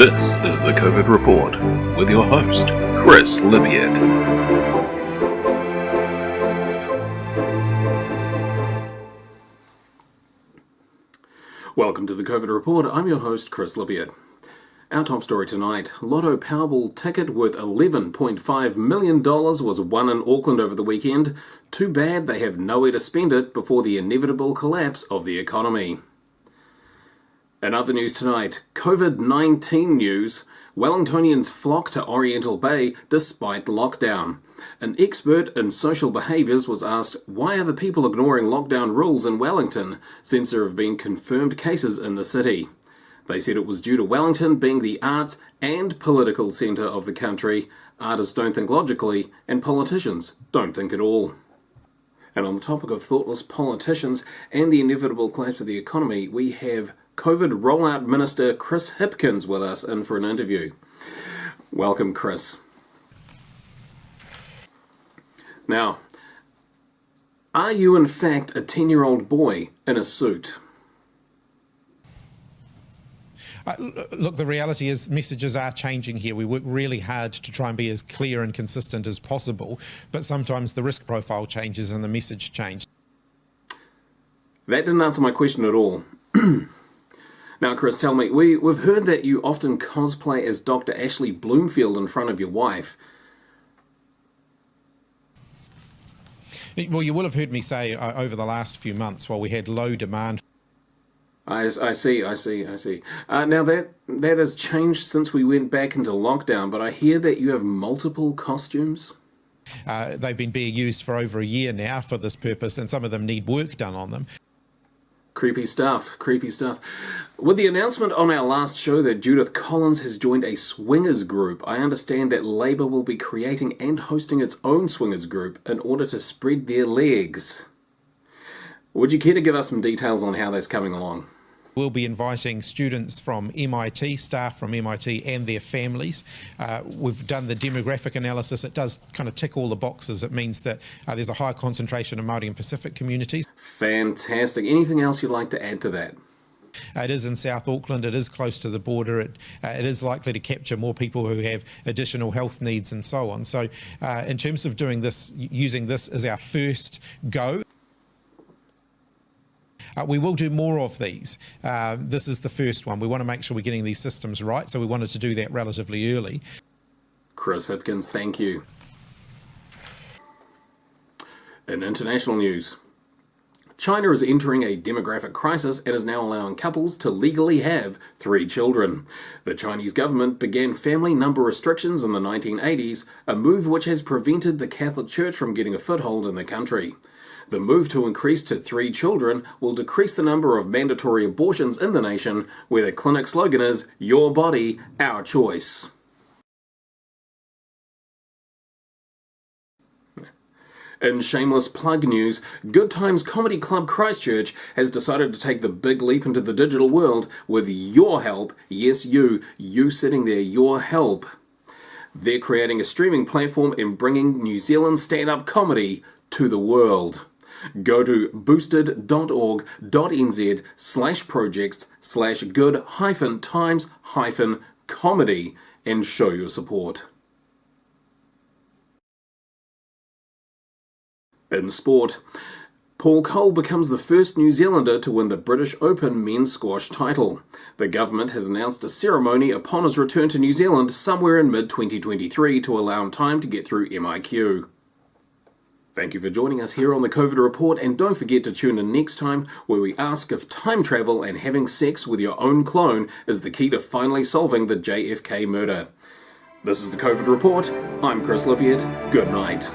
This is the COVID Report with your host, Chris Hipkins. Welcome to the COVID Report. I'm your host, Chris Hipkins. Our top story tonight, Lotto Powerball ticket worth $11.5 million was won in Auckland over the weekend. Too bad they have nowhere to spend it before the inevitable collapse of the economy. In other news tonight, COVID-19 news, Wellingtonians flock to Oriental Bay despite lockdown. An expert in social behaviours was asked, why are the people ignoring lockdown rules in Wellington since there have been confirmed cases in the city? They said it was due to Wellington being the arts and political centre of the country. Artists don't think logically, and politicians don't think at all. And on the topic of thoughtless politicians and the inevitable collapse of the economy, we have COVID Rollout Minister Chris Hipkins with us in for an interview. Welcome, Chris. Now, are you in fact a 10-year-old boy in a suit? Look, the reality is messages are changing here. We work really hard to try and be as clear and consistent as possible, but sometimes the risk profile changes and the message changes. That didn't answer my question at all. Now, Chris, tell me, we've heard that you often cosplay as Dr. Ashley Bloomfield in front of your wife. Well, you will have heard me say over the last few months, while we had low demand. I see. Now that has changed since we went back into lockdown, but I hear that you have multiple costumes. They've been being used for over a year now for this purpose, and some of them need work done on them. Creepy stuff. With the announcement on our last show that Judith Collins has joined a swingers group, I understand that Labour will be creating and hosting its own swingers group in order to spread their legs. Would you care to give us some details on how that's coming along? We'll be inviting students from MIT, staff from MIT and their families. We've done the demographic analysis. It does kind of tick all the boxes. It means that there's a high concentration of Māori and Pacific communities. Fantastic. Anything else you'd like to add to that? It is in South Auckland. It is close to the border. It is likely to capture more people who have additional health needs and so on. So in terms of doing this, using this as our first go, we will do more of these. This is the first one. We want to make sure we're getting these systems right, so we wanted to do that relatively early. Chris Hipkins, thank you. In international news, China is entering a demographic crisis and is now allowing couples to legally have 3 children. The Chinese government began family number restrictions in the 1980s, a move which has prevented the Catholic Church from getting a foothold in the country. The move to increase to 3 children will decrease the number of mandatory abortions in the nation, where the clinic slogan is, "Your body, our choice." In shameless plug news, Good Times Comedy Club Christchurch has decided to take the big leap into the digital world with your help. Yes, you sitting there, your help. They're creating a streaming platform and bringing New Zealand stand-up comedy to the world. Go to boosted.org.nz/projects/good-times-comedy and show your support. In sport, Paul Cole becomes the first New Zealander to win the British Open men's squash title. The government has announced a ceremony upon his return to New Zealand somewhere in mid-2023 to allow him time to get through MIQ. Thank you for joining us here on the COVID Report, and don't forget to tune in next time where we ask if time travel and having sex with your own clone is the key to finally solving the JFK murder. This is the COVID Report. I'm Chris Hipkins. Good night.